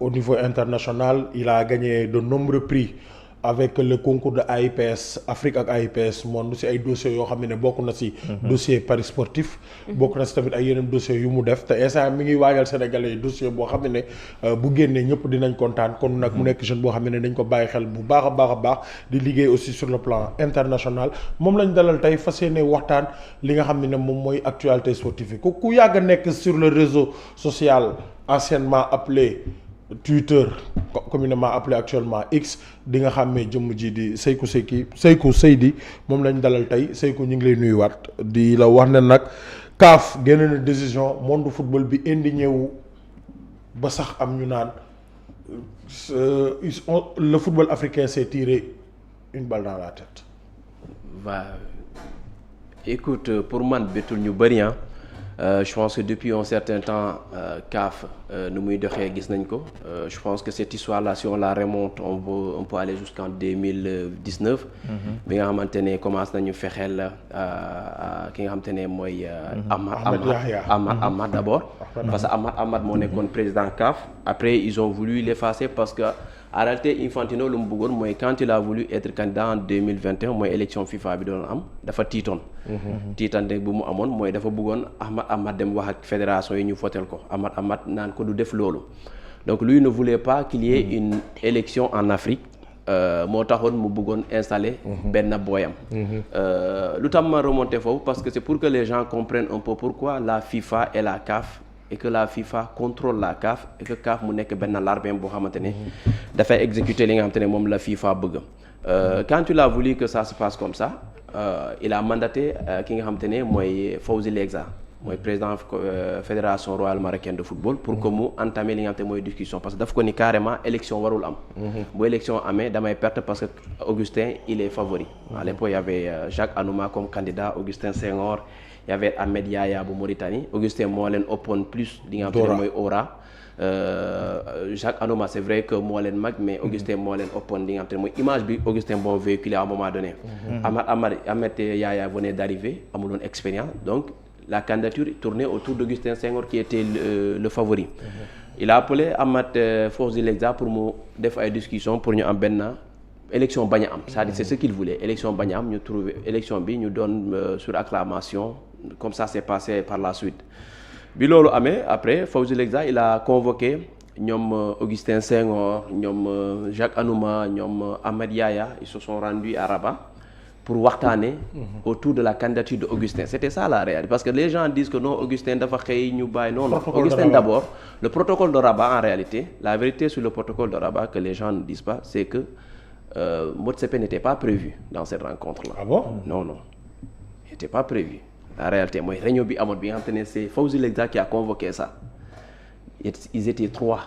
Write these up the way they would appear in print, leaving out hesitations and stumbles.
Au niveau international, il a gagné de nombreux prix avec le concours de AIPS Afrique ak AIPS monde si ay dossiers yoo xam ne bokk na si. dossier Paris sportif. bokk na si tamit ay yeneen dossiers yu mu def te instant mi ngi waajal Sénégalais yi dossier boo xam ne bu génnee ñëpp dinañ kontaan kon nag mu nekk jeune boo xam ne dañ ko bàyyi xel bu baax a baax di liggéey aussi sur le plan international moom lañ dalal tey fas yéene waxtaan li nga xam ne moom mooy actualité sportive ku yàgg a nekk sur le réseau social anciennement appelé Twitter communément appelé actuellement X di nga xàmmee jëmm ji di Sékou Seydi moom lañ dalal tey Sékou ñu ngi lay nuyuwaat di la wax ne nag CAF génne na décision monde football bi indigné wu ba sax am ñu naan le football africain s'est tiré une balle dans la tête. Écoute, pour man bettul ñu bëri je pense que depuis un certain temps CAF nu muy doxee gis nañ ko je pense que cette histoire là si on la remonte on peut aller jusqu'en 2019 bi nga xamante ne commencé nañu fexeel ki nga xamante ne mooy Ahmad d'abord parce que Ahmad moo nekkoon président CAF après ils ont voulu l'effacer parce que en réalité Infantino lu mu bëggoon mooy quand il a voulu être candidat en 2021 mooy élection FIFA bi doon am dafa tiitoon tiitante bu mu amoon mooy dafa bëggoon Ahmad dem wax ak fédération yi ñu votel ko Ahmad naan ko du def loolu donc lui ne voulait pas qu'il y ait une élection en Afrique moo taxoon mu bëggoon installer benn booyam lu tax ma remonter foofu parce que c'est pour que les gens comprennent un peu pourquoi la FIFA et la CAF et que la FIFA contrôle la CAF et que CAF mu nekk benn larbin boo xamante ne dafay exécuter li nga xamante ne moom la FIFA bëgg quand il a voulu que ça se passe comme ça il a mandaté ki nga xamante ne mooy Fawzi Legza mooy président fédération royale marocaine de football pour que mu entamer li nga xamante ne mooy discussion parce que daf ko ni carrément élection warul am bu élection amee damay perte parce que Augustin il est favori à l'époque il y avait Jacques Anouma comme candidat Augustin Senghor il y avait Ahmed Yaya bu Mauritanie Augustin moo leen ëppoon plus li nga xamante ne mooy aura Jacques Anouma c'est vrai que moo leen mag mais Augustin moo leen ëppoon li nga xamante ne mooy image bi Augustin bon véhiculé à un moment donné Ahmed Yaya venait d'arriver amuloon expérience donc la candidature tournait autour d'Augustin Senghor qui était le favori il a appelé Ahmad Fawzi Legza pour mu def ay discussion pour ñu am benn élection bañ a am c'est-à-dire c'est ce qu'il voulait élection bañ a am ñu trouver élection bi ñu doon sur acclamation comme ça s'est passé par la suite bi loolu amee après Fawzi Legza il a convoqué ñoom Augustin Senghor ñoom Jacques Anouma ñoom Ahmed Yaya ils se sont rendus à Rabat pour waxtaane autour de la candidature de Augustin c'était ça la réalité parce que les gens disent que non Augustin dafa xëy ñu bàyyi non Augustin d'abord le protocole de Rabat en réalité la vérité sur le protocole de Rabat que les gens ne disent pas c'est que Motsepe n'était pas prévu dans cette rencontre-là. Ah bon? Non, il n'était pas prévu. La réalité mooy réunion bi amoon bi nga xamante ne c'est Fawzi Legza qui a convoqué ça. Ils étaient 3.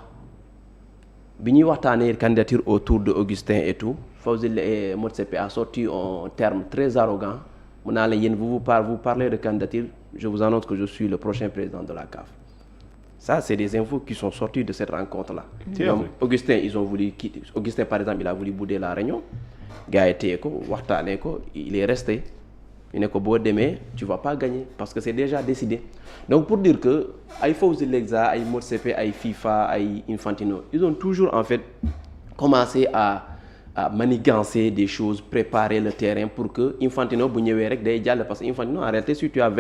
bi ñuy waxtaanee candidature autour de Augustin et tout Fawzi Motsepe a sorti un terme très arrogant mu naa la yéen vous parlez de candidature je vous annonce que je suis le prochain président de la CAF. Ça, c'est des infos qui sont sorties de cette rencontre-là. Donc, Augustin par exemple, il a voulu bouder la réunion. Gars était ko waxtaanee ko il est resté. Il ne ko boo demee tu vas pas gagner parce que c'est déjà décidé. Donc pour dire que ay Fawzi Legza ay Motsepe ay FIFA ay Infantino ils ont toujours en fait commencé à manigancer des choses préparer le terrain pour que Infantino bu ñëwee rek day jàll parce que Infantino en réalité si tu as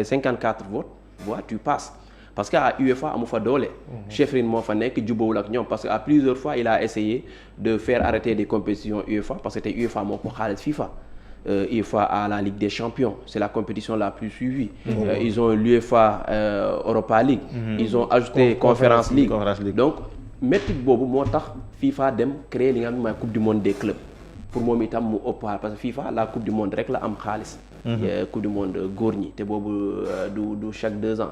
54 voix tu passes. Parce que à UEFA amu fa doole. Chefrin moo fa nekk jubawul ak ñoom parce que à plusieurs fois il a essayé de faire arrêter des compétitions UEFA parce que tey UEFA moo ko xaalis FIFA. UEFA a la Ligue des Champions c'est la compétition la plus suivie. Ils ont l'UEFA Europa League. Ils ont ajouté Conference League. Donc méthode boobu moo tax FIFA dem créer li nga xam ne mooy Coupe du monde des clubs pour moom itam mu ëpp parce que FIFA la Coupe du monde rek la am xaalis. Coupe du monde góor ñi te boobu du chaque 2 ans.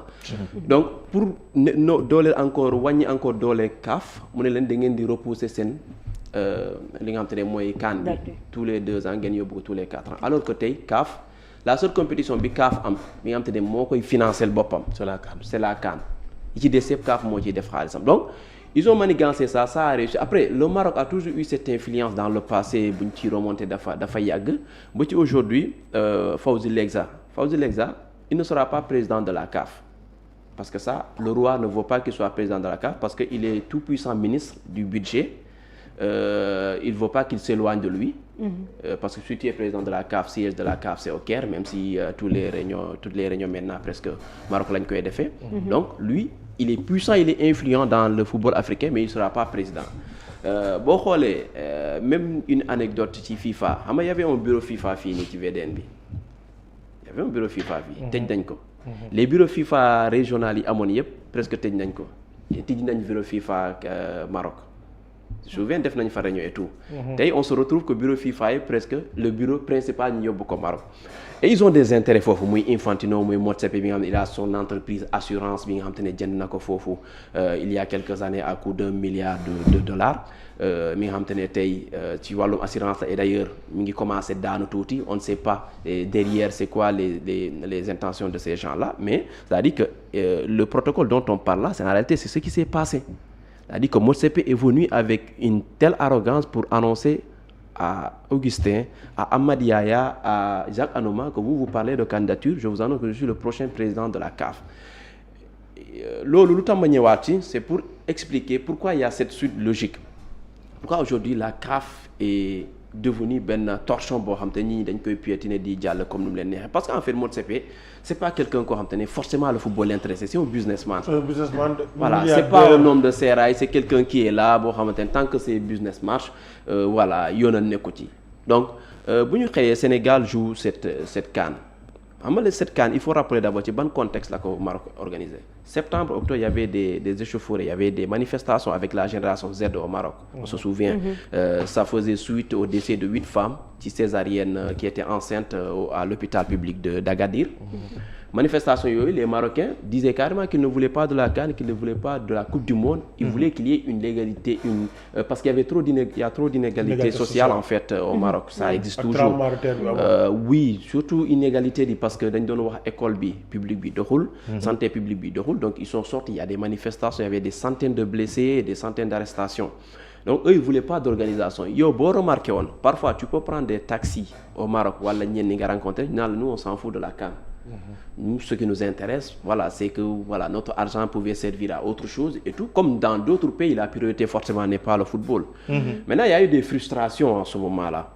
Donc pour dooleel encore wàññi encore doole CAF mu ne leen da ngeen di repousser seen li nga xam te ne mooy CAN bi tous les 2 ans ngeen yóbbu ko tous les 4 ans alors que tey CAF la seule compétition bi CAF am bi nga xam te ne moo koy financer boppam c'est la CAN yi ci des yëpp CAF moo ciy def xaalisam donc ils ont manigancé ça a réussi après le Maroc a toujours eu cette influence dans le passé bu ñu ciy remonté dafa yàgg ba ci aujourd'hui Fawzi Legza il ne sera pas président de la CAF parce que ça, le roi ne veut pas qu'il soit président de la CAF parce qu'il est tout puissant ministre du budget. Il ne veut pas qu'il s'éloigne de lui. Parce que si tu es président de la CAF, siège de la CAF, c'est au Caire, même si toutes les réunions maintenant, presque, Maroc lañ koy defee. Donc, lui, il est puissant, il est influent dans le football africain, mais il ne sera pas président. Boo xoolee même une anecdote ci FIFA xam nga y avait un bureau FIFA fii nii ci VDN bi y avait un bureau FIFA fii tëj nañ ko les bureaux FIFA régional yi amoon yëpp presque tëj nañ ko tëj nañ bureau FIFA Maroc souvent def nañ fa réunion et tout tey on se retrouve que bureau FIFA yi presque le bureau principal ñu yóbbu ko Maroc et ils ont des intérêts foofu muy Infantino muy Motsepe bi nga xam ne il a son entreprise assurance bi nga xam te ne jënd na ko foofu il y a quelques années à coût d'1 milliard de dollars mi nga xam te ne tey ci wàllum assurance la et d'ailleurs mi ngi commencé daanu tuuti on ne sait pas derrière c'est quoi les intentions de ces gens-là mais c'est-à-dire que le protocole dont on parle là c'est en réalité c'est ce qui s'est passé c'est-à-dire que Motsepe est venu avec une telle arrogance pour annoncer à Augustin, à Amad Yaya, à Jacques Anoma que vous parlez de candidature, je vous annonce que je suis le prochain président de la CAF. Loolu lu tax ma ñëwaat ci c'est pour expliquer pourquoi il y a cette suite logique. Pourquoi aujourd'hui la CAF est devenue benn torchon boo xam te ñii dañ koy piétiner di jàll comme ni mu leen neexee parce que en fait Motsepe c'est pas quelqu'un koo xam te ne forcément le football l'intéresse c'est un businessman. Voilà c'est pas un homme de sérail c'est quelqu'un qui est là boo xamante ne tant que ces business marche voilà yoonal nekku ci donc bu ñu xëyee Sénégal joue cette CAN xam nga cette CAN il faut rappeler d'abord ci ban contexte la ko Maroc organisé septembre octobre il y avait des échauffourées il y avait des manifestations avec la génération Z au Maroc on se souvient ça faisait suite au décès de 8 femmes ci césarienne qui étaient enceintes à l'hôpital public d'Agadir manifestation yooyu les Marocains disaient carrément qu'ils ne voulaient pas de la CAN qu'ils ne voulaient pas de la Coupe du Monde ils voulaient qu'il y ait une légalité parce qu'il y avait trop d'inégalité sociale en fait au Maroc ça existe toujours oui surtout inégalité di parce que dañ doon wax école bi publique bi doxul santé publique bi doxul donc ils sont sortis il y a des manifestations il y avait des centaines de blessés des centaines d'arrestations donc eux ils voulaient pas d'organisation yow boo remarqué woon parfois tu peux prendre des taxis au Maroc wala ñenn ñi nga rencontré ñu naan la nous on s'en fout de la CAN nous ce qui nous intéresse voilà c'est que voilà notre argent pouvait servir à autre chose et tout comme dans d'autres pays la priorité forcément n'est pas le football maintenant il y a eu des frustrations en ce moment-là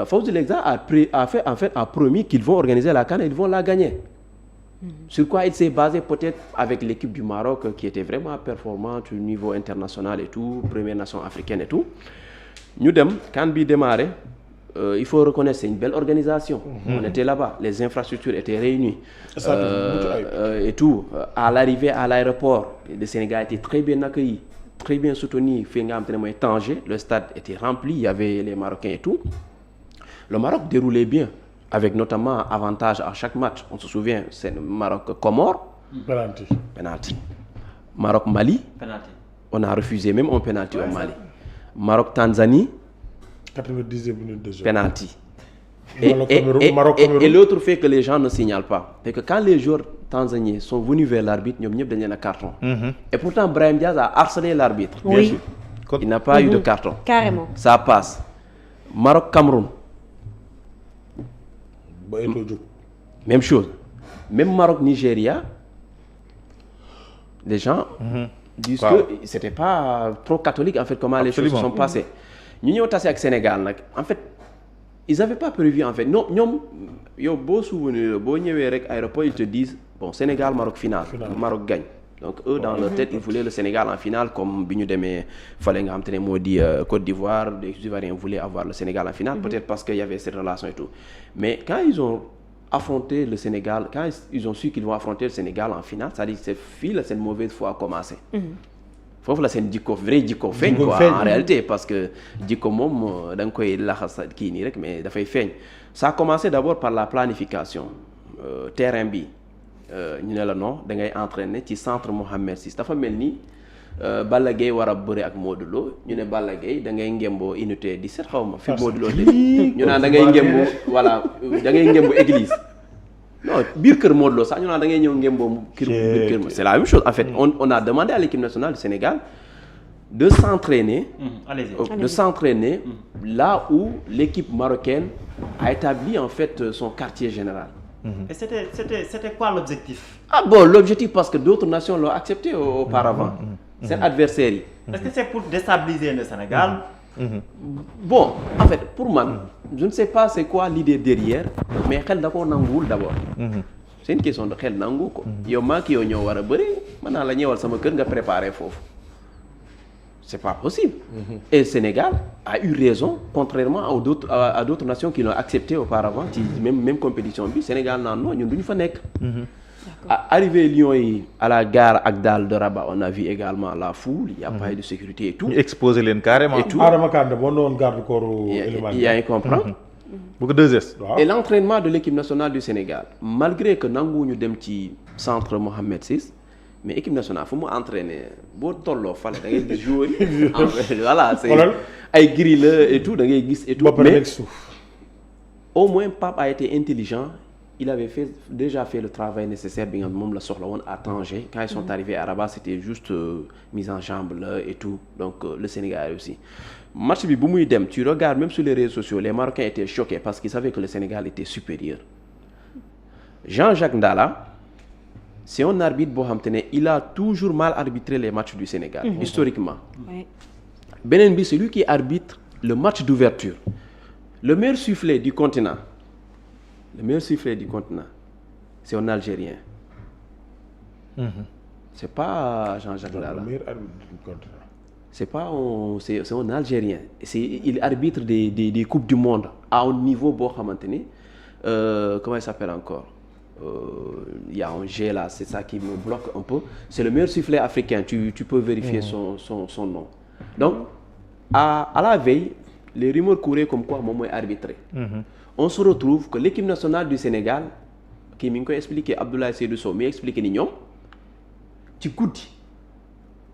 Fawzi Legza a promis qu'ils vont organiser la CAN et ils vont la gagner sur quoi il s'est basé peut-être avec l'équipe du Maroc qui était vraiment performante au niveau international et tout première nation africaine et tout ñu dem CAN bi démarré il faut reconnaître c'est une belle organisation on était là-bas les infrastructures étaient réunies et tout à l'arrivée à l'aéroport le Sénégal était très bien accueilli très bien soutenu fi nga xam te ne mooy Tanger le stade était rempli il y avait les Marocains et tout le Maroc déroulait bien avec notamment avantage à chaque match on se souvient c'est Maroc Comores penalty Maroc Mali penalty on a refusé même un penalty au Mali Maroc Tanzanie 90e minute de jeu. Penalty. Et l'autre fait que les gens ne signalent pas. C'est que quand les joueurs tanzaniens sont venus vers l'arbitre, ils ont donné un carton. Et pourtant, Brahim Diaz a harcelé l'arbitre. Oui. Il n'a pas eu de carton. Carrément. Ça passe. Maroc-Cameroun. Même chose. Même Maroc-Nigeria, les gens disent que c'était pas trop catholique en fait comment les choses se sont passées. ñu ñëw tase ak Sénégal nag en fait ils avaient pas prévu en fait non ñoom yow boo souvenir boo ñëwee rek aéroport ils te disent bon Sénégal Maroc finale Maroc gagne donc eux dans leur tête ils voulaient le Sénégal en finale comme bi ñu demee fale nga xam te ne moo di Côte d'Ivoire les Ivoiriens voulaient avoir le Sénégal en finale peut-être parce qu'il y avait cette relation et tout mais quand ils ont affronté le Sénégal quand ils ont su qu'ils vont affronter le Sénégal en finale c'est-à-dire c'est fii la seen mauvaise foi a commencé foofu la seen jikko vrai jikko feeñ quoi en réalité parce que jikko moom da nga koy laxas kii nii rek mais dafay feeñ ça a commencé d'abord par la planification terrain bi ñu ne la non da ngay entraîner ci centre Mohamed VI dafa mel ni Balla Gaye war a bëre ak Modou Lo ñu ne Balla Gaye da ngay ngemboo unité 17 xaw ma fi Modou Lo de ñu naan da ngay ngemboo voilà da ngay ngemboo église non biir kër Modou Lo sax ñu naan da ngay ñëw ngemboo biir kër c'est la même chose en fait on a demandé à l'équipe nationale du Sénégal de s'entraîner là où l'équipe marocaine a établi en fait son quartier général Et c'était quoi l'objectif? Ah bon, l'objectif parce que d'autres nations l'ont accepté auparavant. Seen adversaires yi. Est-ce que c'est pour déstabiliser le Sénégal? Bon, en fait, pour man, je ne sais pas c'est quoi l'idée derrière, mais xel da koo nanguwul d'abord. C'est une question de xel nangu ko. yow maa ki yow ñoo war a bëri mën naa la ñëwal sama kër nga préparer foofu. C'est pas possible. Et le Sénégal a eu raison, contrairement à d'autres nations qui l'ont accepté auparavant ci même compétition bi Sénégal naan non ñun duñu fa nekk. Arrivé Lions yi à la gare Agdal de Rabat on a vu également la foule, il y a pas eu de sécurité et tout. ñu exposé leen carrément. Et tout. Adama Kandé moo doon garde corps élémentaire. yaa ngi comprendre. bu ko 2S. waaw. Et l'entraînement de l'équipe nationale du Sénégal malgré que nanguwuñu dem ci centre Mohamed VI mais équipe nationale fu mu entraîner boo tolloo fale da ngay gis joueurs yi. Voilà c'est ay gris la et tout da ngay gis et tout. Mais au moins Pape a été intelligent. Il avait déjà fait le travail nécessaire bi nga moom la soxla woon à Tanger quand ils sont arrivés à Rabat c'était juste mise en jambe là et tout donc le Sénégal a réussi. Match bi bu muy dem tu regardes même sur les réseaux sociaux les Marocains étaient choqués parce qu'ils savaient que le Sénégal était supérieur. Jean-Jacques Ndala c'est un arbitre boo xam te ne il a toujours mal arbitré les matchs du Sénégal. Historiquement. Beneen bi c'est lui qui arbitre le match d'ouverture. Le meilleur sifflet du continent. Le meilleur sifflet du continent, c'est un Algérien. C'est pas Jean-Jacques Ndala. Le meilleur arbitre du continent. C'est un Algérien. Il arbitre des coupes du monde à un niveau boo xamante ni comment il s'appelle encore il y a un G là, c'est ça qui me bloque un peu. C'est le meilleur sifflet africain. Tu peux vérifier son nom. Donc à la veille, les rumeurs couraient comme quoi moom mooy arbitré. On se retrouve que l'équipe nationale du Sénégal kii mi ngi koy expliquer Abdoulaye Seydou Sow mi expliqué ni ñoom ci guddi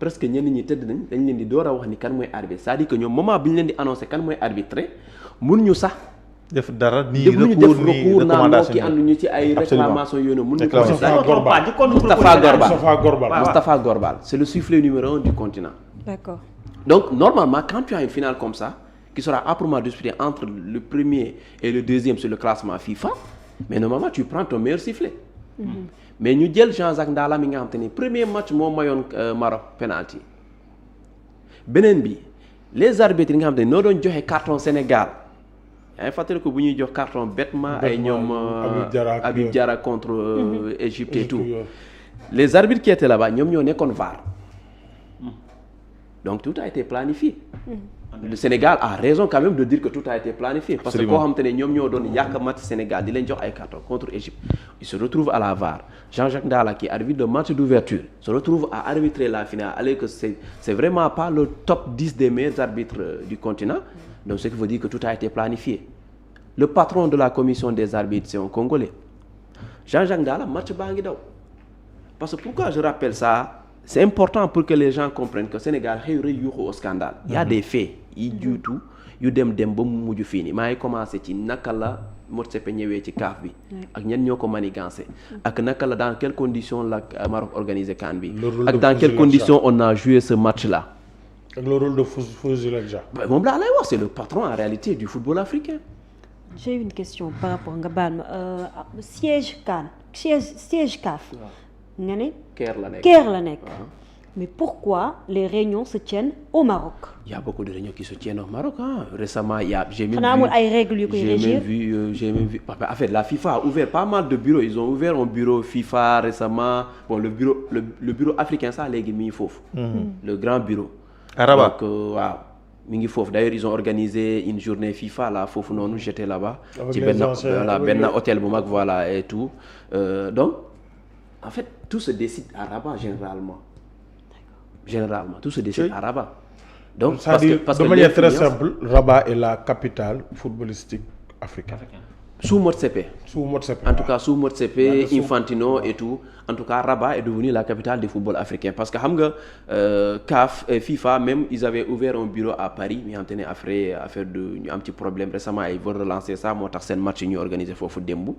presque ñenn ñi tëdd nañ dañ leen di door a wax ni kan mooy arbitre c'est-à-dire que ñoom moment bi ñu leen di annoncé kan mooy arbitré mun ñu sax def dara ni recours naan moo ki ànduñu ci ay réclamation yooyu mun ñu ko Moustapha Gorbal c'est le sifflet numéro 1 du continent. D'accord. Donc normalement quand tu as une finale comme ça qui sera âprement disputée entre le premier et le deuxième sur le classement FIFA mais normalement tu prends ton meilleur sifflet. Mais ñu jël Jean-Jacques Ndala mi nga xam te ni premier match moo mayoon Maroc penalty beneen bi les arbitres yi nga xam te ni noo doon joxe carton Sénégal yaa ngi fàttali ko bu ñuy jox carton bêtement ay ñoom Habib Diarra contre Égypte et tout les arbitres qui étaient là-bas ñoom ñoo nekkoon VAR donc tout a été planifié. Le Sénégal a raison quand même de dire que tout a été planifié. Parce que koo xam te ne ñoom ñoo doon yàq match Sénégal di leen jox ay carton contre Égypte il se retrouve à la VAR Jean-Jacques Ndala qui arbitre le match d'ouverture se retrouve à arbitrer la finale alors que c'est vraiment pas le top 10 des meilleurs arbitres du continent. Donc ce qui veut dire que tout a été planifié. Le patron de la commission des arbitres c'est un Congolais Jean-Jacques Ndala match baa ngi daw parce que pourquoi je rappelle ça c'est important pour que les gens comprennent que Sénégal xëy rek yuuxu au scandale. Il y a des faits yi juutu yu dem ba mu mujj fii nii maa ngi commencé ci naka la Motsepe ñëwee ci CAF bi ak ñan ñoo ko manigancé ak naka la dans quelles conditions la Maroc organisé CAN bi ak dans quelles conditions on a joué ce match là ak le rôle de Fouzi Lekja moom laa lay wax c'est le patron en réalité du football africain. J'ai une question par rapport nga baal ma siège CAN siège CAF nga ne Caire la nekk mais pourquoi les réunions se tiennent au Maroc? Il y a beaucoup de réunions qui se tiennent au Maroc récemment j'ai même vu en fait la FIFA a ouvert pas mal de bureaux ils ont ouvert un bureau FIFA récemment bon le bureau africain ça léegi mi ngi foofu le grand bureau à Rabat donc waaw mi ngi foofu d'ailleurs ils ont organisé une journée FIFA là foofu noonu j'étais là-bas ci benn hôtel bu mag voilà et tout donc en fait tout se décide à Rabat généralement tout se décide à Rabat. Donc parce que de manière très simple Rabat est la capitale footballistique africaine. Sous Motsepe. En tout cas sous Motsepe, Infantino et tout. En tout cas Rabat est devenu la capitale du football africain parce que xam nga CAF FIFA même ils avaient ouvert un bureau à Paris mais xam te ne affaire de ñu am ci problème récemment ils veulent relancer ça moo tax seen match yi ñu organiser foofu démb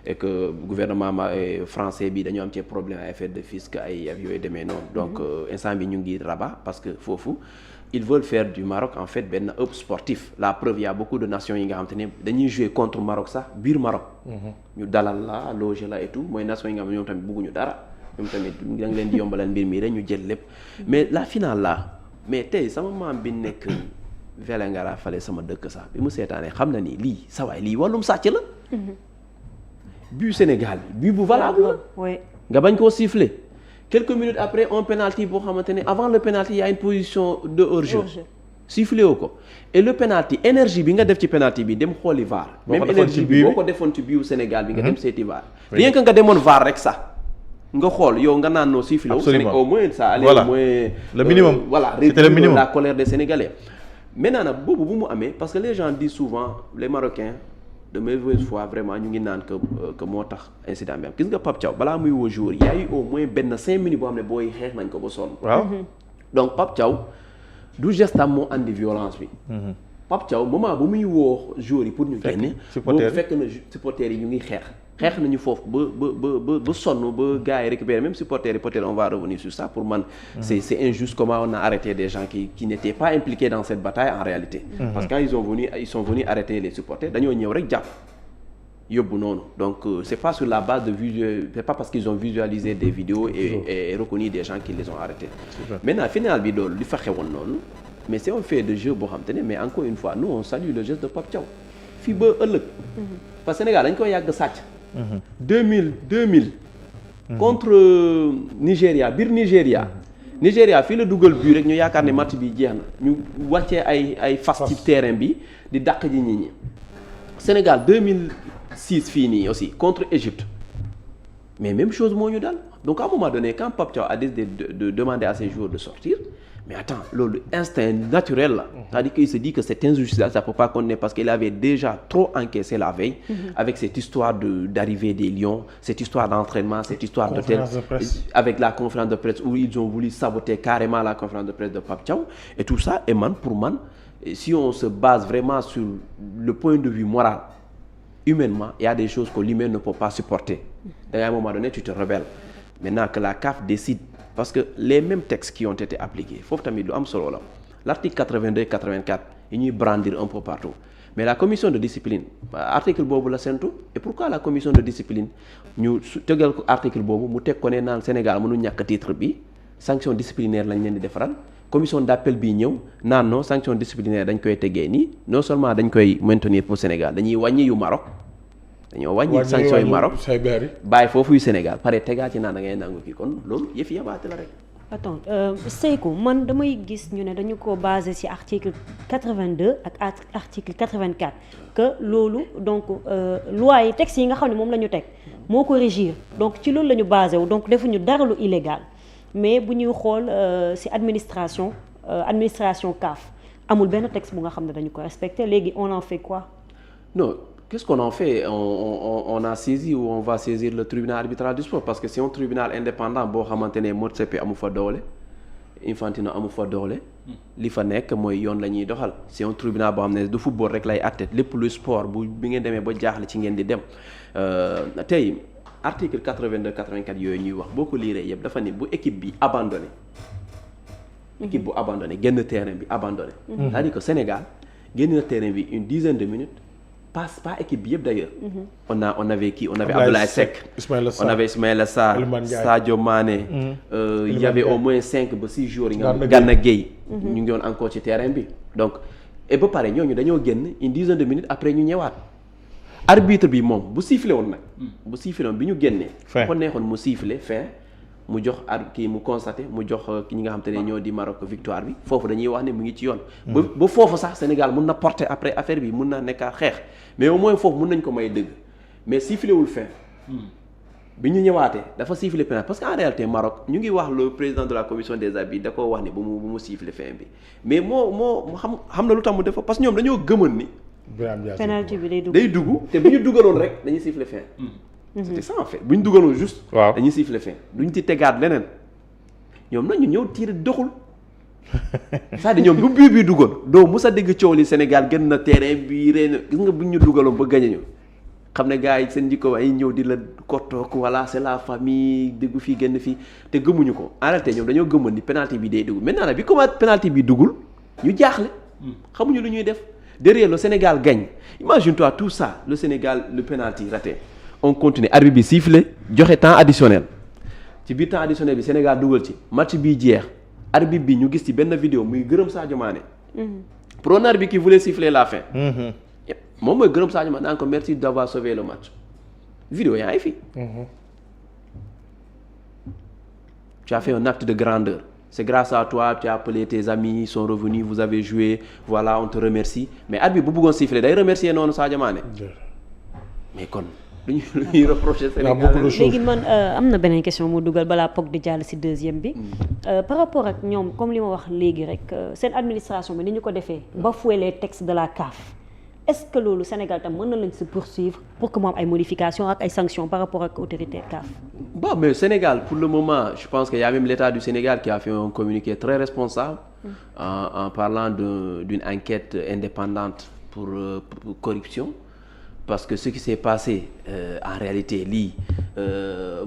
et que gouvernement français bi dañoo am ci problème ay affaire de fisc ay yooyu demee noonu donc instant bi ñu ngi Rabat parce que foofu ils veulent faire du Maroc en fait benn hub sportif la preuve il y a beaucoup de nations yi nga xam te ne dañuy jouer contre Maroc sax biir Maroc. ñu dalal la loger la et tout mooy nations yi nga xam ne ñoom tamit bëgguñu dara ñoom tamit da nga leen di yombalal mbir mi rek ñu jël lépp mais la finale là mais tey sama maam bi nekk Vélingara fale sama dëkk sax bi mu seetaanee xam na ni lii sa waay lii wàllum sàcc la. but Sénégal bi bu valable la. nga bañ koo siffler. quelques minutes après un penalty boo xamante ne avant le penalty il y a une position de hors-jeu sifflé woo ko et le penalty énergie bi nga def ci penalty bi dem xooli VAR même énergie bi boo ko defoon ci biu Sénégal bi nga dem seeti VAR rien que nga demoon VAR rek sax nga xool yow nga naan noo sifflé wu au moins ça allait au moins le minimum voilà c'était le minimum la colère des Sénégalais maintenant nag boobu bu mu amee parce que les gens disent souvent les Marocains de mauvaise foi vraiment ñu ngi naan que moo tax incident bi am gis nga Pape Thiaw balaa muy woo jour y a eu au moins benn 5 minutes boo xam ne booy xeex nañ ko ba sonn. waaw donc Pape Thiaw du geste am moo andi violence bi. Pape Thiaw moment bu muy woo jour yi pour ñu génne. boobu fekk na supporters yi ñu ngi xeex nañu foofu ba sonn ba gars yi récupérer même supporters yi peut-être on va revenir sur ça pour man. c'est injuste comment on a arrêté des gens qui n'étaient pas impliqués dans cette bataille en réalité. Parce que quand ils sont venus arrêter les supporters dañoo ñëw rek jàpp yóbbu noonu donc c'est pas sur la base de c'est pas parce qu'ils ont visualisé des vidéos et reconnu des gens qui les ont arrêtés. Maintenant final bi loolu li fa xewoon noonu mais c'est un fait de jeu boo xam te ne mais encore une fois nous on salue le geste de Pape Thiaw fii ba ëllëg. parce que Sénégal dañ koy yàgg sàcc. 2000 contre Nigéria biir Nigéria fii la dugal but rek ñu yaakaar ne match bi jeex na ñu wàccee ay fas ci terrain bi di dàq ji nit ñi Sénégal 2006 fii nii aussi contre Égypte mais même chose moo ñu dal donc à un moment donné quand Pape Thiaw a décidé de demander à ses joueurs de sortir mais attends loolu instinct naturel la c'est-à-dire qu'il se dit que cette injustice ça peut pas continuer parce qu'il avait déjà trop encaissé la veille avec cette histoire d'arrivée des Lions cette histoire d'entraînement cette histoire d'hôtel avec la conférence de presse où ils ont voulu saboter carrément la conférence de presse de Pape Thiaw et tout ça et pour man si on se base vraiment sur le point de vue moral humainement il y a des choses que l'humain ne peut pas supporter et à un moment donné tu te rebelles maintenant que la CAF décide parce que les mêmes textes qui ont été appliqués foofu tamit lu am solo la l'article 82 84 yi ñuy brandir un peu partout mais la commission de discipline article boobu la sentu et pourquoi la commission de discipline ñu tegal ko article boobu mu teg ko ne naan Sénégal mënu ñàkk titre bi sanction disciplinaire lañ leen di defaral commission d'appel bi ñëw naan non sanction disciplinaire dañ koy tegee nii non seulement dañ koy maintenir pour Sénégal dañuy wàññi yu Maroc dañoo wàññi sanction yu Maroc bàyyi foofu yu Sénégal pare tegaat ci naan da ngay nangu kii kon loolu yëf yabaate la rek. attends Seykou man damay gis ñu ne dañu ko basé ci article 82 ak article 84 que loolu donc loi yi textes yi nga xam ne moom la ñu teg moo ko régir donc ci loolu la ñu basé wu donc defuñu dara lu illégal mais bu ñuy xool ci administration CAF amul benn texte bu nga xam ne dañu ko respecté léegi on en fait quoi. non. Qu'est-ce qu'on en fait on a saisi ou on va saisir le tribunal arbitral du sport parce que c'est un tribunal indépendant boo xamante ne Motsepe amu fa doole Infantino amu fa doole li fa nekk mooy yoon la ñuy doxal c'est un tribunal boo xam ne du football rek lay àtte lépp lu sport bi ngeen demee ba jaaxle ci ngeen di dem tey article 82 84 yooyu ñuy wax boo ko liiree yëpp dafa ne bu équipe bi abandonné génn terrain bi abandonné c'est-à-dire que Sénégal génn na terrain bi une dizaine de minutes pas équipe bi yëpp d'ailleurs. on avait Abdoulaye Seck on avait Ismaïla Sarr Sadio Mané il y avait au moins 5 ba 6 jours yi nga Gana Gueye ñu ngi woon encore ci terrain bi donc et ba pare ñooñu dañoo génn une dizaine de minutes après ñu ñëwaat arbitre bi moom bu sifflé woon nag bu sifflé woon bi ñu génnee ko neexoon mu sifflé fin mu jox kii mu constaté mu jox ñi nga xam te ne ñoo di Maroc victoire bi foofu dañuy wax ne mu ngi ci yoon ba foofu sax Sénégal mun na porter après affaire bi mun na nekkaa xeex mais au moins foofu mun nañ ko may dëgg mais sifflé wul fin bi ñu ñëwaatee dafa sifflé penalty parce que en réalité Maroc ñu ngi wax le président de la commission des arbitres da koo wax ne bu mu sifflé fin bi mais moo xam na lu tax mu def parce que ñoom dañoo gëmën ni penalty bi day dugg te bu ñu dugaloon rek dañuy sifflé fin c'était ça en fait bu ñu dugaloon juste dañuy sifflé fin duñ ci tegaat leneen ñoom nag ñu ñëw tiir doxul c'est-à-dire ñoom bu bii bii dugal doo mos a dégg coow li Sénégal gën na terrain bi reen gis nga bu ñu dugaloon ba gañe ñu xam ne gars yi seen njikko ay ñëw di la kottook voilà c'est la famille déggu fii génn fii te gëmuñu ko en réalité ñoom dañoo gëmoon ni penalty bi day dugg maintenant nag bi comment penalty bi duggul ñu jaaxle. xamuñu lu ñuy def derrière le Sénégal gagne imagine-toi tout ça le Sénégal le penalty raté on continue arbitre bi sifflé joxe temps additionnel ci biir temps additionnel bi Sénégal dugal ci match bi jeex arbitre bi ñu gis ci benn vidéo muy gërëm Sadio Mané. pour un arbitre qui voulait siffler la fin. moom mooy gërëm Sadio Mané naan ko merci d'avoir sauvé le match. vidéo yaa ngi fi. tu as fait un acte de grandeur. C'est grâce à toi, tu as appelé tes amis, ils sont revenus, vous avez joué, voilà, on te remercie. Mais arbitre bu bëggoon siffler day remercier noonu Sadio Mané. mais kon lu ñuy reprocher Sénégal. léegi man am na beneen question mu dugal balaa POG di jàll ci deuxième bi. par rapport ak ñoom comme li ma wax léegi rek seen administration bi ni ñu ko defee. bafouer les textes de la CAF. est-ce que loolu Sénégal tam mën na lañ se poursuivre pour que mu am ay modifications ak ay sanctions par rapport ak autorité CAF. Bon, mais Sénégal, pour le moment, je pense qu'il y a même l'État du Sénégal qui a fait un communiqué très responsable en parlant d'une enquête indépendante pour corruption. Parce que ce qui s'est passé, en réalité,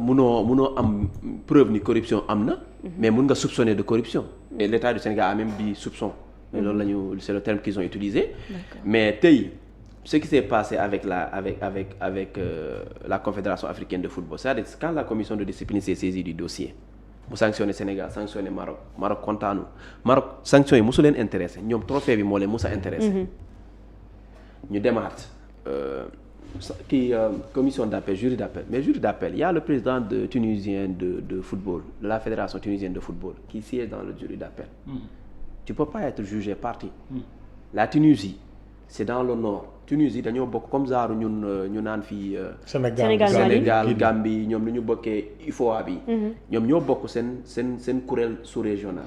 mënoo am preuve ni corruption am na, mais mën nga soupçonner de corruption. Et l'État du Sénégal a même dit soupçon. Mais c'est le terme qu'ils ont utilisé. Mais tey, ce qui s'est passé avec la Confédération africaine de football, c'est-à-dire quand la commission de discipline s'est saisie du dossier, mu sanctionné Sénégal sanctionné Maroc kontaanu Maroc sanction yi mosu leen intéressé ñoom trophée bi moo leen mos a intéressé. ñu demaat commission d'appel jury d'appel mais jury d'appel il y a le président tunisien de football de la fédération tunisienne de football qui siège dans le jury d'appel. Tu peux pas être jugé parti. La Tunisie c'est dans le nord. Tunisie dañoo bokk comme genre ñu naan fii. Sénégal Gambie ñoom lu ñu bokkee UFOA bi. ñoom ñoo bokk seen kuréel sous-régional.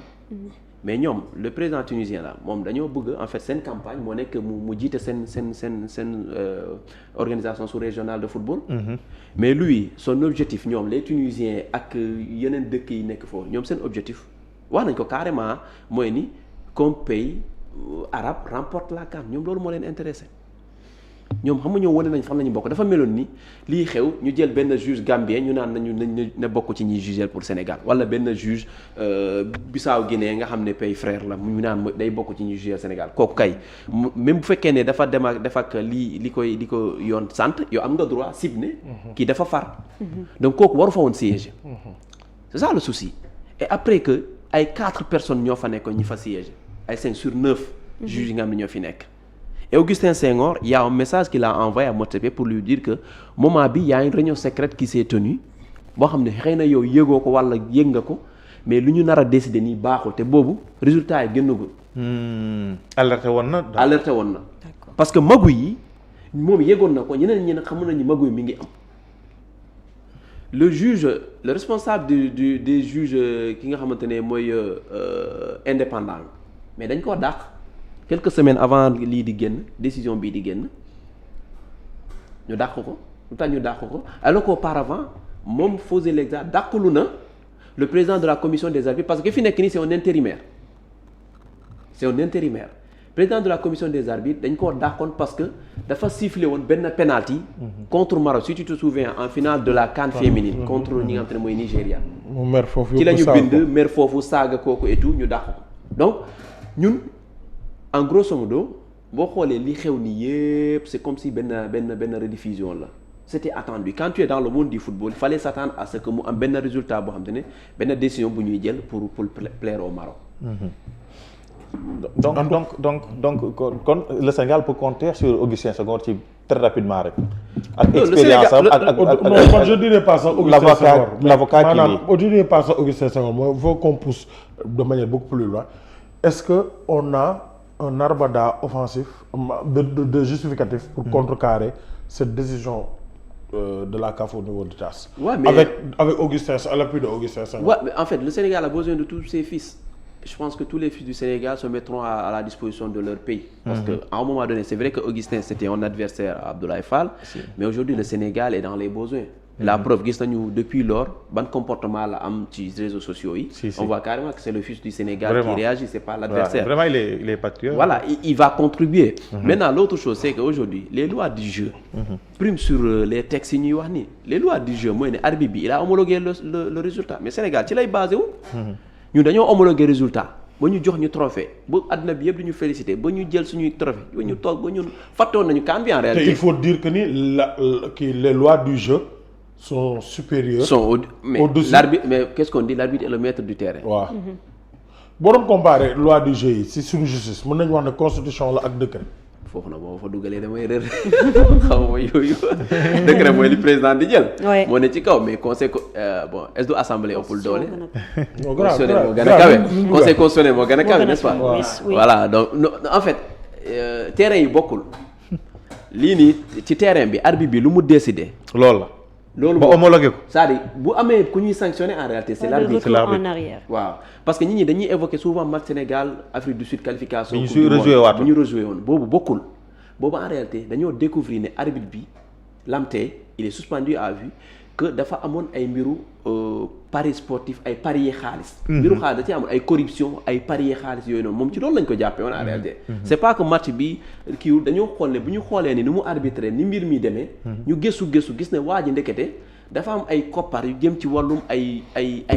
mais ñoom le président tunisien la moom dañoo bëgg en fait seen campagne moo nekk mu jiite seen organisation sous-régionale de football. mais lui son objectif ñoom les Tunisiens ak yeneen dëkk yi nekk foofu ñoom seen objectif wax nañ ko carrément mooy ni qu'un pays arabe remporte la CAN ñoom loolu moo leen intéressé. ñoom xam nga ñoo wane nañ fan la ñu bokk dafa meloon ni lii xew ñu jël benn juge gambien ñu naan na bokk ci ñuy juger pour Sénégal wala benn juge Bissau Guinée nga xam ne pays frère la ñu naan day bokk ci ñuy juger Sénégal kooku kay même bu fekkee ne dafa dem ak def ak li ko yoon sant yow am nga droit sib ne kii dafa far. donc kooku waru fa woon siéger. c'est ça le souci et après que ay 4 personnes ñoo fa nekkoon ñi fa siéger ay 5 sur 9 juges yi nga xam ne ñoo fi nekk. Et Augustin Senghor, il y a un message qu'il a envoyé à Motsepe pour lui dire que moment bi il y a une réunion secrète qui s'est tenue boo xam ne xëy na yow yëgoo ko walla yëg nga ko mais lu ñu nar a décider nii baaxul te boobu résultat yi génnagul. alerté woon na. parce que magu yi moom yëgoon na ko ñeneen ñi nag xamu nañu magu yi mi ngi am. le responsable des juges ki nga xamante ne mooy indépendant mais dañ koo dàq. quelques semaines avant lii di génn décision bii di génn ñu dàq ko lu tax ñu dàq ko alors qu'auparavant moom faisait l'examen dàqalu na le président de la commission des arbitres parce que fi nekk nii c'est un intérimaire président de la commission des arbitres dañ koo dàqoon parce que dafa sifflé woon benn penalty contre Maroc si tu te souviens en finale de la CAN féminine contre ñi nga xam te ne mooy Nigéria ci la ñu bind mer foofu saaga kooku et tout ñu dàq ko donc ñun en grosso modo boo xoolee li xew ni yépp c'est comme si benn rediffusion la c'était attendu quand tu es dans le monde du football il fallait s'attendre à ce que mu am benn résultat boo xam te ne benn décision bu ñuy jël pour plaire au Maroc. donc kon le Sénégal peut compter sur Augustin Senghor ci très rapidement rek. ak expérience am ak non je dirais pas ça Augustin Senghor l'avocat qui maanaam je dirais pas ça Augustin Senghor mooy il faut qu'on pousse de manière beaucoup plus loin est-ce que on a un armada offensif de justificatif pour contrecarrer cette décision de la CAF au niveau du TAS. Ouais, mais avec Augustin, à l'appui de Augustin Senghor. Ouais, mais en fait, le Sénégal a besoin de tous ses fils. Je pense que tous les fils du Sénégal se mettront à la disposition de leur pays. Parce qu'à un moment donné, c'est vrai que Augustin c'était un adversaire à Abdoulaye Fall, mais aujourd'hui le Sénégal est dans les besoins. La preuve, gis nañu depuis lors ban comportement la am ci réseaux sociaux yi. On voit carrément que c'est le fils du Sénégal vraiment. Qui réagit, c'est pas l'adversaire. Vraiment, il est patriote. Voilà, il va contribuer. Maintenant, l'autre chose, c'est qu'aujourd'hui, les lois du jeu priment sur les textes yi ñuy wax ni. Les lois du jeu mooy ne arbitre bi il a homologué le résultat mais Sénégal ci lay basé wu. ñun dañoo homologué résultat ba ñu jox ñu trophée ba àdduna bi yëpp di ñu féliciter ba ñu jël suñuy trophée ba ñu toog ba ñun fàttoon nañu CAN bi en réalité. te il faut dire que ni les lois du jeu sont supérieures. au-dessus l'arbitre mais qu'est-ce qu'on dit l'arbitre est le maître du terrain. waaw boo doon comparer loi du jeu yi si suñu justice mën nañu wax ne constitution la ak décret. foofu na boo fa dugalee damay réer xaw ma yooyu décret mooy li président di jël. moo ne ci kaw mais conseil bon est-ce que assemblée ëppul doole. constitutionnel moo gën a kawe conseil constitutionnel moo gën a kawe n'est-ce pas. voilà donc en fait terrain yi bokkul lii nii ci terrain bi arbitre bi lu mu décider. loolu la. loolu ba homologué ko. c'est-à-dire bu amee ku ñuy sanctionner en réalité c'est l'arbitre. en arrière. waaw parce que nit ñi dañuy évoquer souvent match Sénégal Afrique du Sud qualification. bu ñu rejoué waat bu ñu rejoué woon boobu bokkul. boobu en réalité dañoo découvrir ne arbitre bi Lamté il est suspendu à vue que dafa amoon ay mbiru paris sportif ay paris xaalis. mbiru xaalis da ci amoon ay corruption ay paris xaalis yooyu noonu moom ci loolu lañ ko jàppee woon en réalité. c'est pas que match bi kii dañoo xool ne bu ñu xoolee ni mu arbitré ni mbir mi demee. ñu gëstu gis ne waa ji ndekete dafa am ay koppar yu jëm ci wàllum ay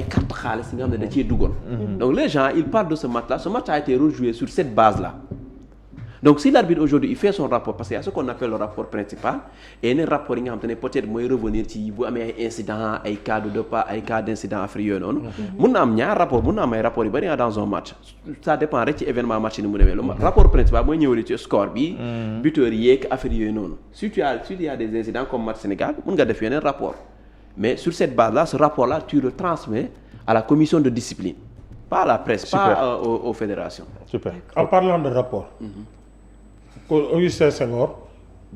carte xaalis yi nga xam ne da cee duggoon. donc les gens ils parlent de ce match là ce match a été rejoué sur cette base là. donc si l'arbitre aujourd'hui il fait son rapport parce qu'il y a ce qu'on appelle le rapport principal et yeneen rapport yi nga xam te ne peut-être mooy revenir ci bu amee ay incidents ay cas de pas ay cas d'incident Afrique yooyu noonu mun na am ñaar rapport mun na am ay rapport yu bëri dans un match ça dépend rek ci événement match ni mu demee rapport principal mooy ñëwali ci score bi buteur yeeg affaire yooyu noonu si il y a des incidents comme match Sénégal mun nga def yeneen rapport mais sur cette base là ce rapport là tu le transmets à la commission de discipline pas à la presse pas aux fédérations. Super. En parlant de rapport Augustin Senghor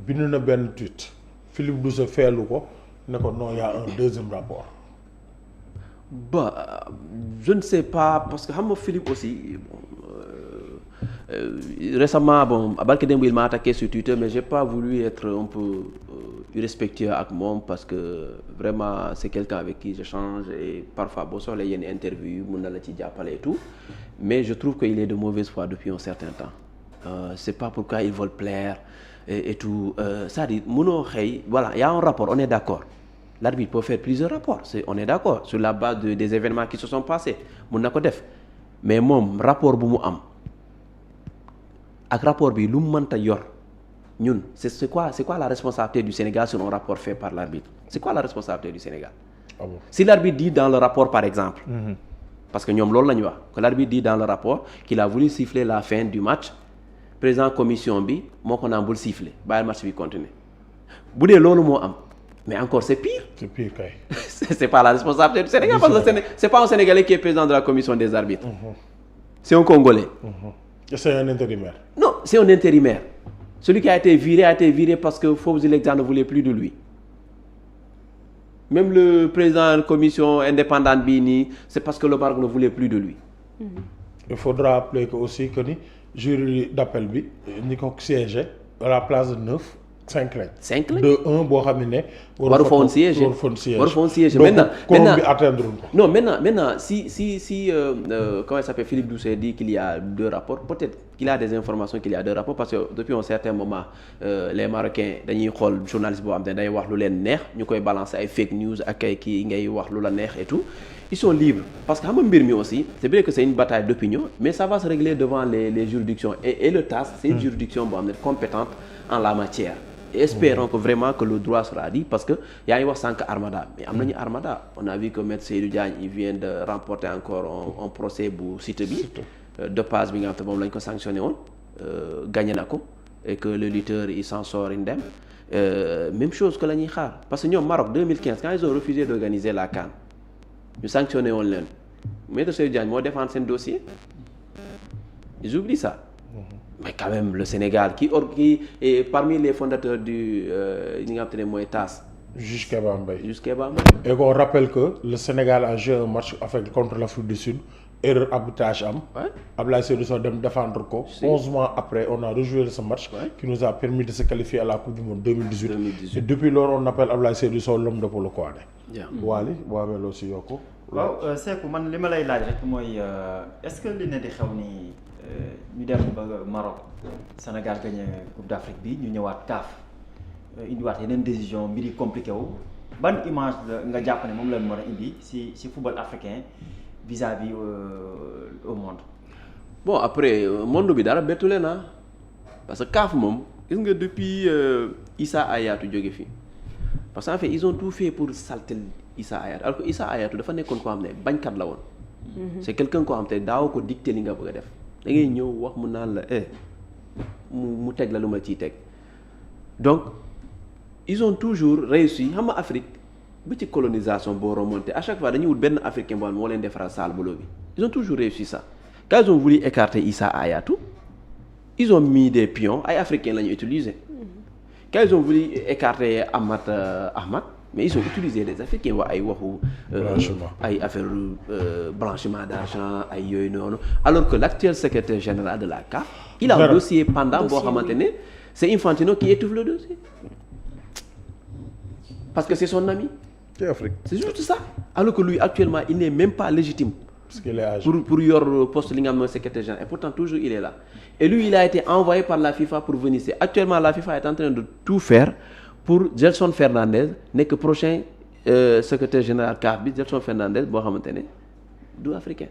bind na benn tweet Philippe Douce feelu ko ne ko non y a un deuxième rapport. Je ne sais pas parce que xam nga Philippe aussi récemment barke démb il m'a attaqué sur Twitter mais j'ai pas voulu être un peu irrespectueux ak moom parce que vraiment c'est quelqu'un avec qui j'échange et parfois boo soxla yenn interview yi mun na la ci jàppale et tout mais je trouve qu'il est de mauvaise foi depuis un certain temps. C'est pas pourquoi ils veulent plaire et tout c'est-à-dire mënoo xëy voilà il y a un rapport on est d'accord l'arbitre peut faire plusieurs rapports on est d'accord sur la base des événements qui se sont passés mun na ko def mais moom rapport bu mu am ak rapport bi lu mu mënta yor ñun c'est quoi la responsabilité du Sénégal sur un rapport fait par l'arbitre c'est quoi la responsabilité du Sénégal si l'arbitre dit dans le rapport par exemple parce que ñoom loolu la ñu wax que l'arbitre dit dans le rapport qu'il a voulu siffler la fin du match président commission bi moo ko naan bul siffler bàyyil match bi continuer bu dee loolu moo am mais encore c'est pire. C'est pire kay. C'est pas la responsabilité du Sénégal parce que c'est pas un Sénégalais qui est président de la commission des arbitres. C'est un Congolais. C'est un intérimaire. Non, c'est un intérimaire. Celui qui a été viré parce que Fauves Legza ne voulait plus de lui. Même le président de la commission indépendante Bini, c'est parce que le Maroc ne voulait plus de lui. Il faudra rappeler que aussi que ni jury d'appel bi ñi ko siégé à la place de 9 5 lañ. 5 lañ de 1 boo xam ne. waru fa woon siégé maintenant bi atteindre ko. non maintenant si comment il s'appelle Philippe Doucet dit qu'il y a 2 rapports peut-être qu'il a des informations qu'il y a 2 rapports parce que depuis un certain moment les Marocains dañuy xool journaliste boo xam ne day wax lu leen neex ñu koy balancer ay fake news ak ay kii ngay wax lu la neex et tout ils sont libres parce que xam nga mbir mi aussi c'est vrai que c'est une bataille d'opinion mais ça va se régler devant les juridictions et le TAS c'est une juridiction boo xam ne compétente en la matière. Et espérons que vraiment que le droit sera dit parce que yaa ngi wax sànq Armada mais am nañu Armada on a vu que Maître Seydou Diagne il vient de remporter encore un procès bu Siteu bi de passe bi nga xam te moom lañ ko sanctionné woon gagné na ko et que le lutteur il s'en sort indemne même chose que la ñuy xaar parce que ñoom Maroc 2015 quand ils ont refusé d'organiser la CAN ñu sanctionné woon leen Maître Seydou Diagne moo défendre seen dossier ils oublient ça. Mais quand même le Sénégal qui est parmi les fondateurs du ñi nga xam te ne mooy TAS. Juge Kéba Mbaye. Et qu'on rappelle que le Sénégal a joué un match contre l'Afrique du Sud erreur arbitrage am. Abdoulaye Seydou Sow dem défendre ko. 11 mois après on a rejoué ce match. Qui nous a permis de se qualifier à la Coupe du Monde 2018. Et depuis lors on appelle Abdoulaye Seydou Sow l'homme de Polo Koné. Waly boo amee loo si yokku. waaw Sékou man li ma lay laaj rek mooy est-ce que li ne di xew nii ñu dem ba Maroc Sénégal gagné Coupe d'Afrique bi ñu ñëwaat CAF indiwaat yeneen décision mbir yi compliqué wu ban image nga jàpp ne moom la mën a indi si football africain vis-à-vis au monde. bon après monde bi dara bettu leen parce que CAF moom gis nga depuis Issa Hayatou jóge fi parce que en fait ils ont tout fait pour saltel Issa Hayatou alors que Issa Hayatou dafa nekkoon koo xam ne bañkat la woon. c'est quelqu'un koo xam te daaw ko dicté li nga bëgg a def da ngay ñëw wax mu naan la mu teg la lu ma ciy teg donc ils ont toujours réussi xam nga Afrique ba ci colonisation boo remonté à chaque fois dañuy wut benn africain boo xam ne moo leen defaral saal boulot bi ils ont toujours réussi ça quand ils ont voulu écarter Issa Hayatou ils ont mis des pions ay africains la ñu utiliser quand ils ont voulu écarter Ahmad mais ils ont utilisé des africains wax ay waxu ay affaire blanchiment d'argent ay yooyu noonu alors que l'actuel secrétaire général de la CAF il a un dossier pendant boo xamante ne c'est Infantino qui étouffe le dossier parce que c'est son ami ci Afrique c'est juste ça alors que lui actuellement il n'est même pas légitime parce qu'il est âgé pour yor poste li nga xam ne secrétaire général et pourtant toujours il est là et lui il a été envoyé par la FIFA pour venir ici actuellement la FIFA est en train de tout faire pour Gelson Fernandez nekk prochain secrétaire général CAF bi Gelson Fernandez boo xamante ne du africain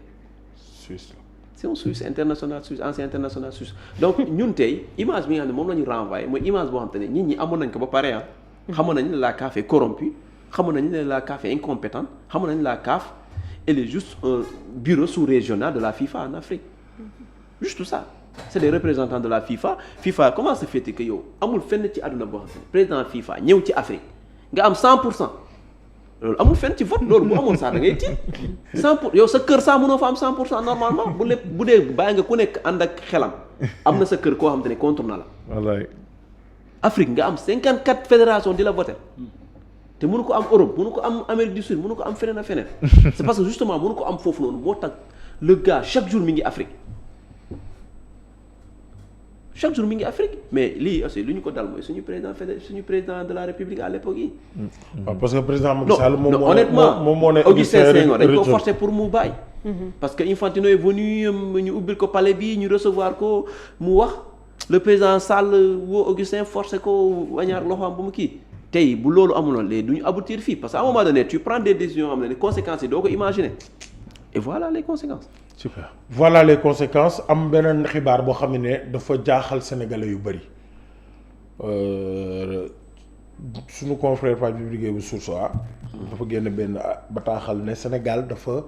Suisse c'est un Suisse international Suisse ancien international Suisse donc ñun tey image bi nga xam ne moom la ñu renvoyé mooy image boo xamante ne nit ñi amoon nañ ko ba pare xamoon nañ ne la CAF est corrompue xamoon nañ ne la CAF est incompétente xamoon nañ la CAF elle est juste un bureau sous-régional de la FIFA en Afrique juste tout ça c'est des représentants de la FIFA comment se fait que yow amul fenn ci àdduna boo xam ne président FIFA ñëw ci Afrique nga am 100% loolu amul fenn ci vote loolu bu amoon sax da ngay tiit 100% yow sa kër sax mënoo fa am 100% normalement bu dee bàyyi nga ku nekk ànd ak xelam am na sa kër koo xam te ne contre na la. wallaay. Afrique nga am 54 fédérations di la voter te mënu ko am Europe mënu ko am Amérique du Sud mënu ko am feneen ak feneen c'est parce que justement mënu ko am foofu noonu moo tax le gars chaque jour mi ngi Afrique. chaque jour mi ngi Afrique mais lii aussi lu ñu ko dal mooy suñu président de la République à l'époque yi. waaw parce que président Macky Sall non honnêtement moom moo ne Augustin Senghor dañ ko forcer pour mu bàyyi. parce que Infantino est venu ñu ubbil ko palais bi ñu recevoir ko mu wax le président Sall woo Augustin forcer ko wañaar loxoom ba mu kii tey bu loolu amuloon léegi du ñu aboutir fii parce que à un moment donné tu prends des décisions am na ne conséquences yi doo ko imaginer et voilà les conséquences. super voilà les conséquences am beneen xibaar boo xam ne dafa jaaxal sénégalais yu bëri suñu confrère Pape Djibril Guèye bu Source A dafa génn benn bataaxal ne Sénégal dafa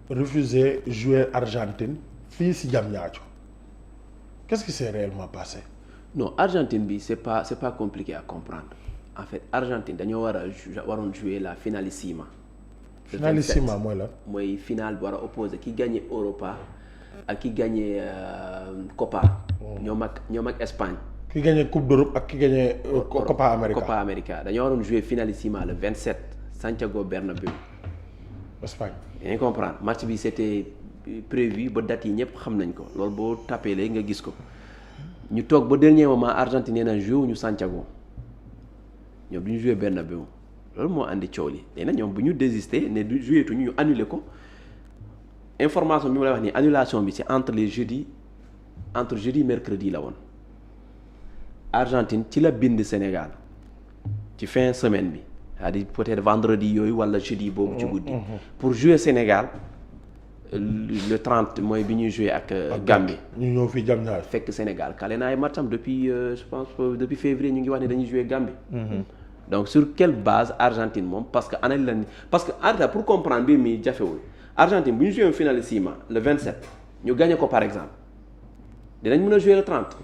refuser jouer Argentine fii si Diamniadio qu'est-ce qui s'est réellement passé? non Argentine bi c'est pas compliqué à comprendre en fait Argentine dañoo waroon jouer la finalissima. finalissima mooy la mooy final bi war a opposé ki gagné Europa ak ki gagné Copa. ñoom ak Espagne. ki gagné Coupe d'Europe ak ki gagné Copa América dañoo waroon jouer finalissima le 27 Santiago Bernabéu. Espagne. yaa ngi comprendre match bi c'était prévu ba date yi ñëpp xam nañ ko loolu boo tapé léegi nga gis ko ñu toog ba dernier moment Argentine nee na joué ñu Santiago ñoom du ñu joué Bernabéu. loolu moo andi coow li léegi nag ñoom bu ñu désister ne du joué tuñu ñu annulé ko information bi ma lay wax nii annulation bi c'est entre jeudi mercredi la woon Argentine ci la bind Sénégal ci fin semaine bi c'est-à-dire peut-être vendredi yooyu wala jeudi boobu ci guddi pour jouer Sénégal le 30 mooy bi ñuy jouer ak Gambie ñu ñëw fii Diamniadio fekk Sénégal kale na ay matcham depuis je pense depuis février ñu ngi wax ne dañuy jouer Gambie donc sur quelle base Argentine moom parce que ana la parce que Argentine pour comprendre mbir mi jafewul Argentine bu ñu joué finalissima le 27 ñu gagné ko par exemple dinañ mën a jouer le 30.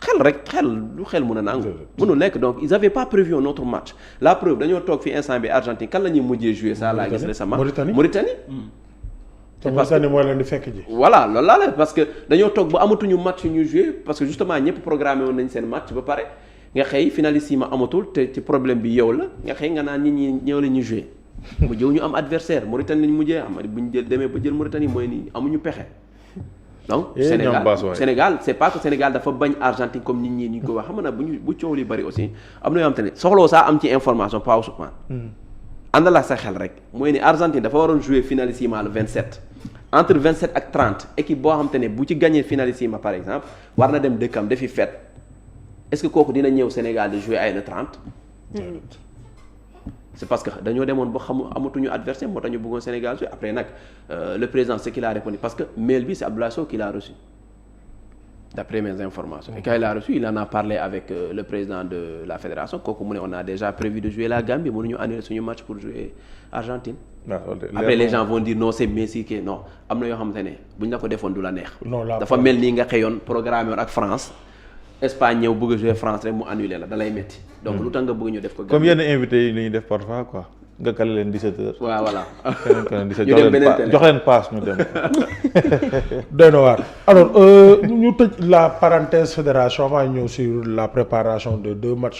xel lu xel mën a nangu. mënul nekk donc ils avaient pas prévu un autre match la preuve dañoo toog fi instant bi Argentine kan la ñuy mujjee jouer ça laa gis récemment Mauritanie. te Mauritanie mooy leen di fekk ji. voilà loolu laa la parce que dañoo toog ba amatuñu match ñu jouer parce que justement ñëpp programmé woon nañ seen match ba pare. nga xëy finalissima amatul te ci problème bi yow la nga xëy nga naan nit ñi ñëw la ñu joué mu jëw ñu am adversaire Mauritanie lañu mujjee am bu ñu demee ba jël Mauritanie mooy ni amuñu pexe donc Sénégal c'est pas que Sénégal dafa bañ Argentine comme nit ñi ñu ko wax xam na bu coow li bari aussi am na yoo xam te ne soxloo saa am ci information pas Ousmane àndal ak sa xel rek mooy ni Argentine dafa waroon jouer finalissima le 27 entre 27 ak 30 équipe boo xam te ne bu ci gagné finalissima par exemple war na dem dëkkam defi fête est-ce que kooku dina ñëw Sénégal de jouer ay le 30 c'est parce que dañoo demoon ba amatuñu adversaire moo tax ñu bëggoon Sénégal jouer après nag le président ce qu'il a répondu parce que mail bi c'est Abdoulaye Sow qui l'a reçu d'après mes informations. Et quand il a reçu il en a parlé avec le président de la fédération kooku mu ne on a déjà prévu de jouer la Gambie mënuñu annuler suñu match pour jouer Argentine. Après les gens vont dire non c'est Messi que non am na yoo xamante ne bu ñu la ko defoon du la neex. dafa mel nii nga xëyoon programme yoon ak France Espagne ñëw bëgg a jouer France rek mu annulé la da lay metti donc lu tax nga bëgg ñu def ko. comme yenn invité yi li ñuy def parfois quoi nga kale leen 17h. waaw voilà. ñu dem beneen télé jox leen passe ñu dem. doy na waar alors ñu tëj la parenthèse fédération maa ñëw sur la préparation de 2 matchs.